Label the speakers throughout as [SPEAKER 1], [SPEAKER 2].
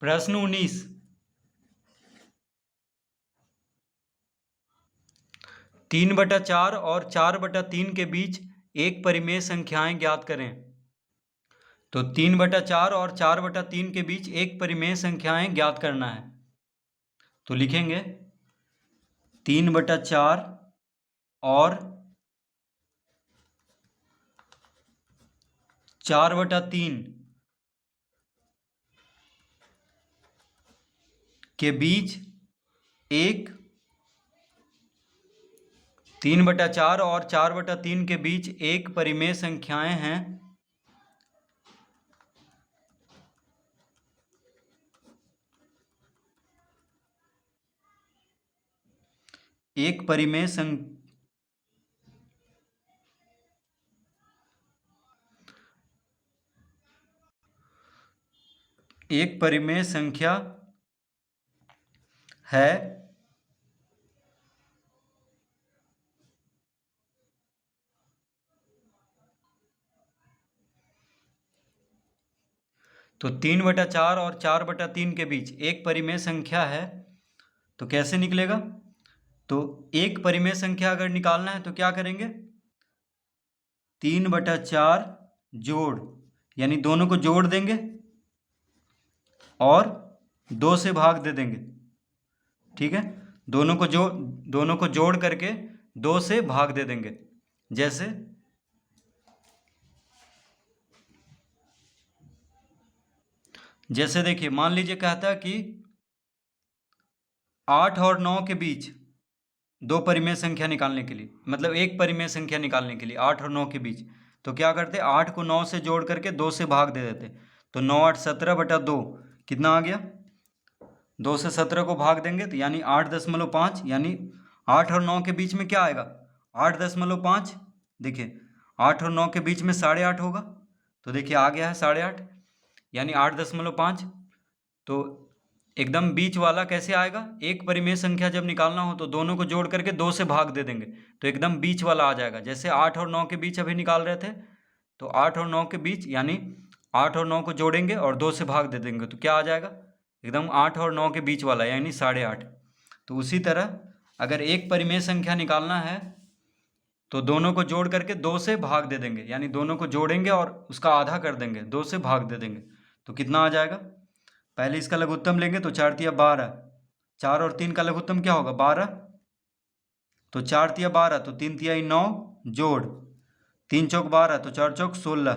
[SPEAKER 1] प्रश्न 19। 3/4 और 4/3 के बीच एक परिमेय संख्याएं ज्ञात करें। तो 3/4 और 4/3 के बीच एक परिमेय संख्याएं ज्ञात करना है। तो लिखेंगे 3/4 और 4/3 के बीच एक 3/4 और 4/3 के बीच एक परिमेय संख्याएं हैं। एक परिमेय संख्या है तो 3/4 और 4/3 के बीच एक परिमेय संख्या है। तो कैसे निकलेगा? तो एक परिमेय संख्या अगर निकालना है तो क्या करेंगे? 3/4 जोड़, यानी दोनों को जोड़ देंगे और 2 से भाग दे देंगे। ठीक है, दोनों को जोड़ करके 2 से भाग दे देंगे। जैसे देखिए, मान लीजिए कहता है कि 8 और 9 के बीच दो परिमेय संख्या निकालने के लिए, मतलब एक परिमेय संख्या निकालने के लिए 8 और 9 के बीच, तो क्या करते? 8 को 9 से जोड़ करके 2 से भाग दे देते। तो 9 8 17/2 कितना आ गया? 2 से 17 को भाग देंगे तो यानी 8.5, यानी 8 और 9 के बीच में क्या आएगा? 8.5। देखिए 8 और 9 के बीच में 8.5 होगा, तो देखिए आ गया है 8.5, यानी 8.5। तो एकदम बीच वाला कैसे आएगा? एक परिमेय संख्या जब निकालना हो तो दोनों को जोड़ करके 2 से भाग दे देंगे, तो एकदम बीच वाला आ जाएगा। जैसे 8 और 9 के बीच अभी निकाल रहे थे, तो 8 और 9 के बीच यानी 8 और 9 को जोड़ेंगे और 2 से भाग दे देंगे, तो क्या आ जाएगा? एकदम 8 और 9 के बीच वाला, यानी 8.5। तो उसी तरह अगर एक परिमेय संख्या निकालना है तो दोनों को जोड़ करके 2 से भाग दे देंगे, यानी दोनों को जोड़ेंगे और उसका आधा कर देंगे, 2 से भाग दे देंगे। तो कितना आ जाएगा? पहले इसका लघुत्तम लेंगे तो 4 तिया 12, 4 और 3 का लघुत्तम क्या होगा? 12। तो 4 तिया 12, तो 3 तिया 9 जोड़ 3 चौक 12, तो 4 चौक 16।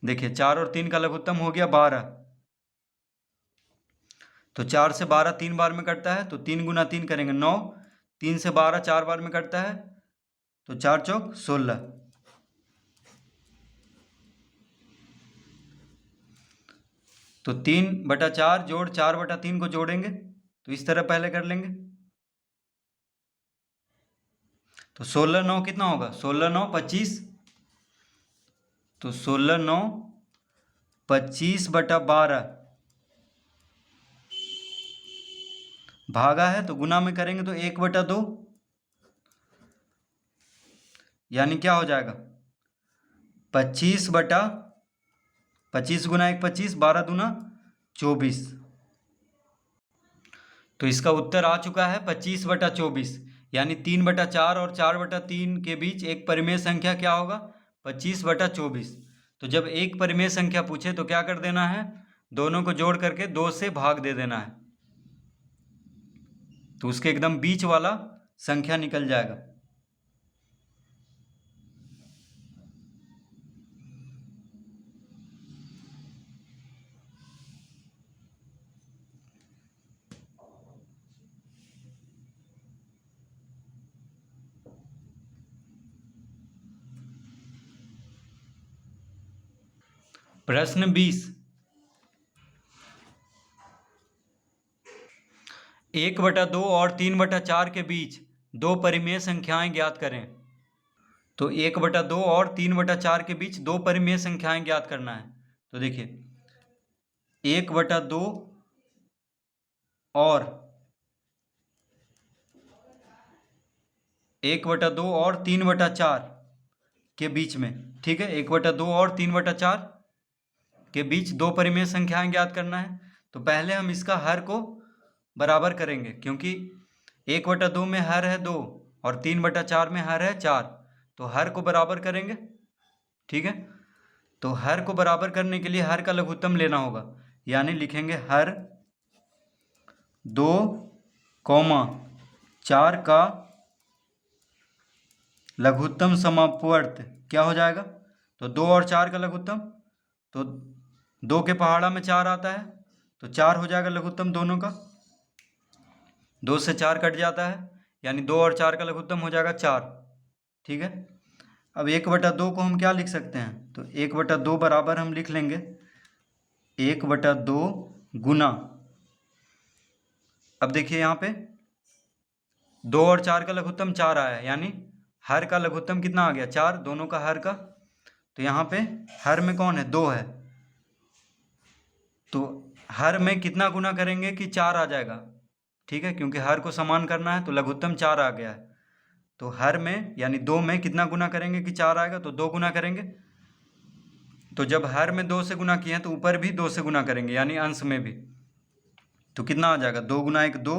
[SPEAKER 1] देखिए 4 और 3 का लघुत्तम हो गया 12। तो 4 से 12 3 बार में कटता है, तो 3 गुना 3 करेंगे 9। 3 से 12 4 बार में कटता है, तो 4 चौक 16। तो 3/4 जोड़ 4/3 को जोड़ेंगे, तो इस तरह पहले कर लेंगे। तो 16 9 कितना होगा? 16 9 25। तो 16 9 25/12 भागा है, तो गुना में करेंगे तो 1/2, यानी क्या हो जाएगा? 25 गुना 1 25, 12 दूना 24। तो इसका उत्तर आ चुका है 25/24, यानी 3/4 और 4/3 के बीच एक परिमेय संख्या क्या होगा? 25/24। तो जब एक परिमेय संख्या पूछे तो क्या कर देना है? दोनों को जोड़ करके 2 से भाग दे देना है, तो उसके एकदम बीच वाला संख्या निकल जाएगा। प्रश्न 20। 1/2 और 3/4 के बीच दो परिमेय संख्याएं ज्ञात करें। तो 1/2 और 3/4 के बीच दो परिमेय संख्याएं ज्ञात करना है। तो देखिए 1/2 और 1/2 और 3/4 के बीच में, ठीक है, 1/2 और 3/4 के बीच दो परिमेय संख्याएं ज्ञात करना है। तो पहले हम इसका हर को बराबर करेंगे, क्योंकि 1/2 में हर है 2 और 3/4 में हर है 4, तो हर को बराबर करेंगे। ठीक है, तो हर को बराबर करने के लिए हर का लघुत्तम लेना होगा, यानी लिखेंगे हर 2, 4 का लघुत्तम समापवर्त क्या हो जाएगा? तो 2 और 4 का लघुत्तम, तो 2 के पहाड़ा में 4 आता है, तो 4 हो जाएगा लघुत्तम दोनों का। 2 से 4 कट जाता है, यानी 2 और 4 का लघुत्तम हो जाएगा 4। ठीक है, अब 1/2 को हम क्या लिख सकते हैं? तो 1/2 बराबर हम लिख लेंगे 1/2 गुना, अब देखिए यहाँ पे 2 और 4 का लघुत्तम 4 आया है, यानी हर का लघुत्तम कितना आ गया? 4, दोनों का हर का। तो यहाँ पे हर में कौन है? 2 है, तो हर में कितना गुना करेंगे कि 4 आ जाएगा। ठीक है, क्योंकि हर को समान करना है, तो लघुत्तम 4 आ गया है। तो हर में यानी 2 में कितना गुना करेंगे कि 4 आएगा? तो 2 गुना करेंगे। तो जब हर में 2 से गुना किए हैं तो ऊपर भी 2 से गुना करेंगे, यानी अंश में भी। तो कितना आ जाएगा? 2 गुना 1 2,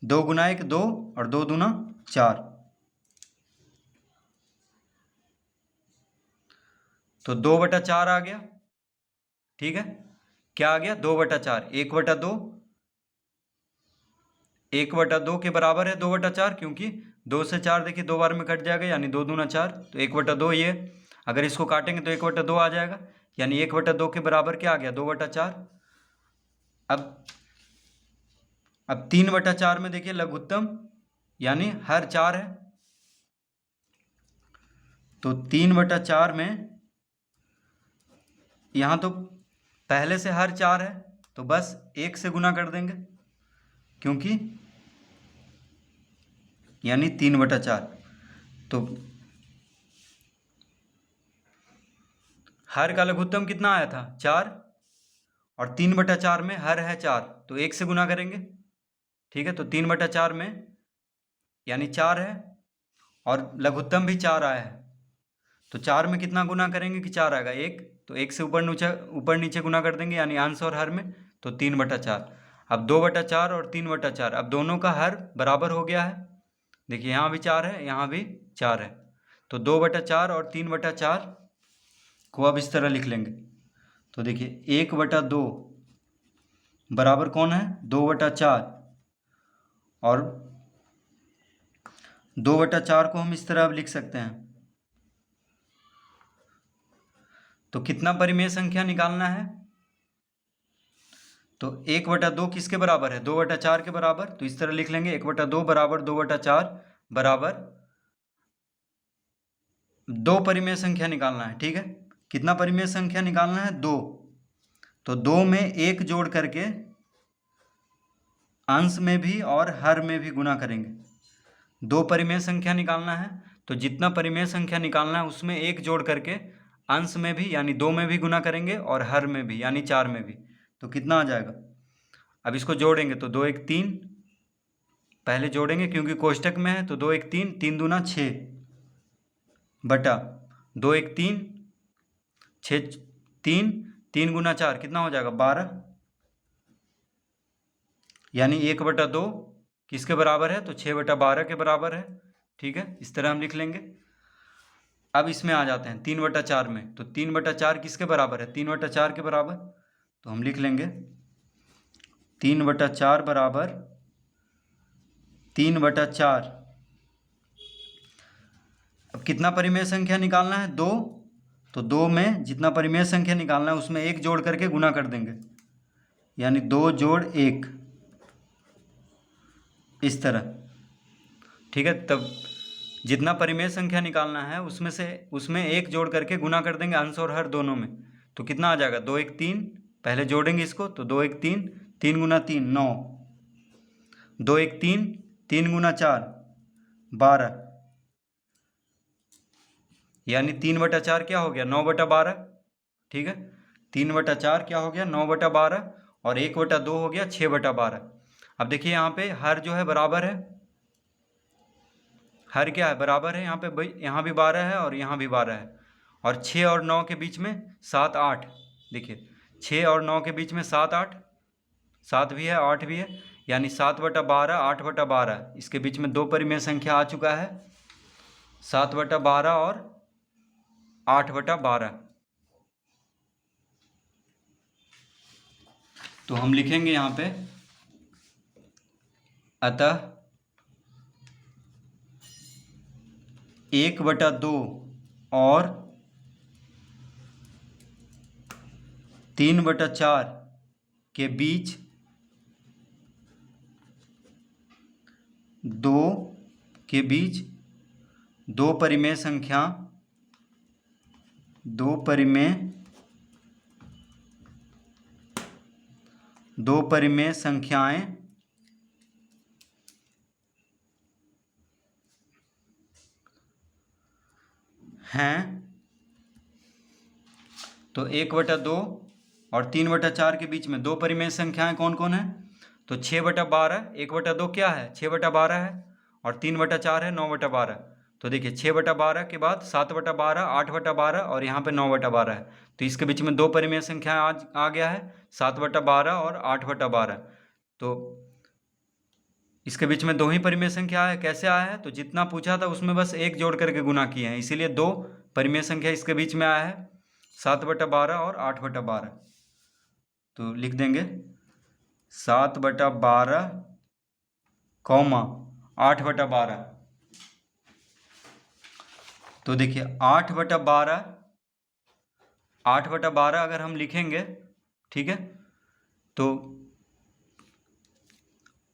[SPEAKER 1] 2 गुना 1 2 और 2 दूना 4, तो 2/4 आ गया। ठीक है, क्या आ गया? 2/4। 1/2, 1/2 के बराबर है 2/4, क्योंकि 2 से 4 देखिए 2 बार में कट जाएगा, यानी 2 दूना 4, तो 1/2 ये। अगर इसको काटेंगे तो 1/2 आ जाएगा, यानी 1/2 के बराबर क्या आ गया? 2/4। अब 3/4 में देखिए लघुत्तम यानी हर 4 है, तो 3/4 में यहाँ तो पहले से हर 4 है, तो बस 1 से गुना कर देंगे, क्योंकि यानी 3/4। तो हर का लघुत्तम कितना आया था? 4, और 3/4 में हर है 4, तो 1 से गुना करेंगे। ठीक है, तो 3/4 में यानी 4 है और लघुत्तम भी 4 आया है, तो 4 में कितना गुना करेंगे कि 4 आएगा? 1, तो 1 से ऊपर नीचे गुना कर देंगे, यानी अंश और हर में, तो 3/4। अब 2/4 और 3/4, अब दोनों का हर बराबर हो गया है। देखिए यहाँ भी 4 है, यहाँ भी 4 है, तो 2/4 और 3/4 को अब इस तरह लिख लेंगे। तो देखिए 1/2 बराबर कौन है? 2/4, और 2/4 को हम इस तरह अब लिख सकते हैं। तो कितना परिमेय संख्या निकालना है? तो 1/2 किसके बराबर है? 2/4 के बराबर, तो इस तरह लिख लेंगे 1/2 बराबर 2/4 बराबर 2 परिमेय संख्या निकालना है। ठीक है, कितना परिमेय संख्या निकालना है? 2, तो 2 में 1 जोड़ करके अंश में भी और हर में भी गुना करेंगे। 2 परिमेय संख्या निकालना है, तो जितना परिमेय संख्या निकालना है उसमें 1 जोड़ करके अंश में भी यानी 2 में भी गुना करेंगे और हर में भी यानी 4 में भी। तो कितना आ जाएगा? अब इसको जोड़ेंगे तो 2 1 3, पहले जोड़ेंगे क्योंकि कोष्टक में है, तो 2 1 3, 3 दूना 6 बटा 2 1 3, 6 3, 3 गुना 4 कितना हो जाएगा? 12, यानी 1/2 किसके बराबर है? तो 6/12 के बराबर है। ठीक है, इस तरह हम लिख लेंगे। अब इसमें आ जाते हैं 3/4 में, तो 3/4 किसके बराबर है? 3/4 के बराबर, तो हम लिख लेंगे 3/4 बराबर 3/4। अब कितना परिमेय संख्या निकालना है? 2, तो 2 में जितना परिमेय संख्या निकालना है उसमें 1 जोड़ करके गुना कर देंगे, यानी 2 जोड़ 1, इस तरह। ठीक है, तब जितना परिमेय संख्या निकालना है उसमें 1 जोड़ करके गुना कर देंगे अंश और हर दोनों में, तो कितना आ जाएगा? 2 1 3, पहले जोड़ेंगे इसको, तो 2 1 3, 3 गुना 3 9, 2 1 3, 3 गुना 4 12, यानी 3/4 क्या हो गया? 9/12। ठीक है, 3/4 क्या हो गया? 9/12, और 1/2 हो गया 6/12। अब देखिए यहाँ पे हर जो है बराबर है, हर क्या है, बराबर है। यहाँ पे भाई, यहाँ भी 12 है और यहाँ भी 12 है। और 6 और 9 के बीच में 7 8, देखिए 6 और 9 के बीच में 7 8, 7 भी है 8 भी है, यानी 7/12 8/12। इसके बीच में दो परिमेय संख्या आ चुका है, 7/12 और 8/12। तो हम लिखेंगे यहाँ पे, अतः 1/2 और 3/4 के बीच दो परिमेय संख्याएं हैं। तो 1/2 और 3/4 के बीच में दो परिमेय संख्याएं कौन कौन है? तो 6/12, 1/2 क्या है? 6/12 है, और 3/4 है 9/12। तो देखिए 6/12 के बाद 7/12 8/12 और यहाँ पे 9/12 है। तो इसके बीच में दो परिमेय संख्याएं आ गया है, 7/12 और 8/12। तो इसके बीच में दो ही परिमेय संख्या है। कैसे आया है? तो जितना पूछा था उसमें बस एक जोड़ करके गुना किए हैं, इसीलिए दो परिमेय संख्या इसके बीच में आया है, 7/12 और 8/12। तो लिख देंगे 7/12, 8/12। तो देखिए 8/12 अगर हम लिखेंगे, ठीक है, तो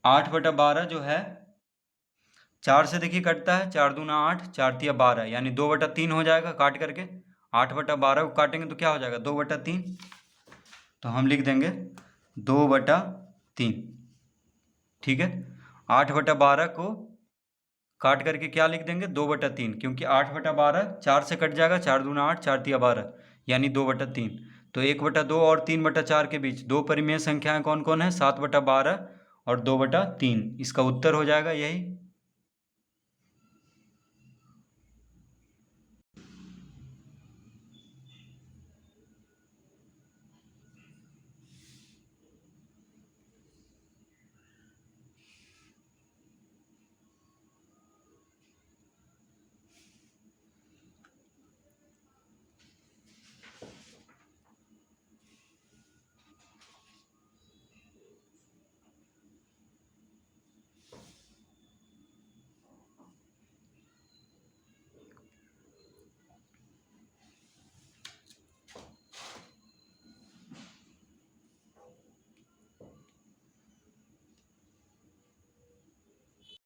[SPEAKER 1] 8/12 जो है 4 से देखिए कटता है, 4 दूना 8, 4 तिया 12, यानी 2/3 हो जाएगा काट करके। 8/12 को काटेंगे तो क्या हो जाएगा? 2/3। तो हम लिख देंगे 2/3, ठीक है। 8/12 को काट करके क्या लिख देंगे? 2/3, क्योंकि 8/12 4 से कट जाएगा, 4 दूना 8, 4 तिया 12, यानी 2/3। तो 1/2 और 3/4 के बीच दो परिमेय संख्याएं कौन कौन है? 7/12 और 2/3। इसका उत्तर हो जाएगा यही।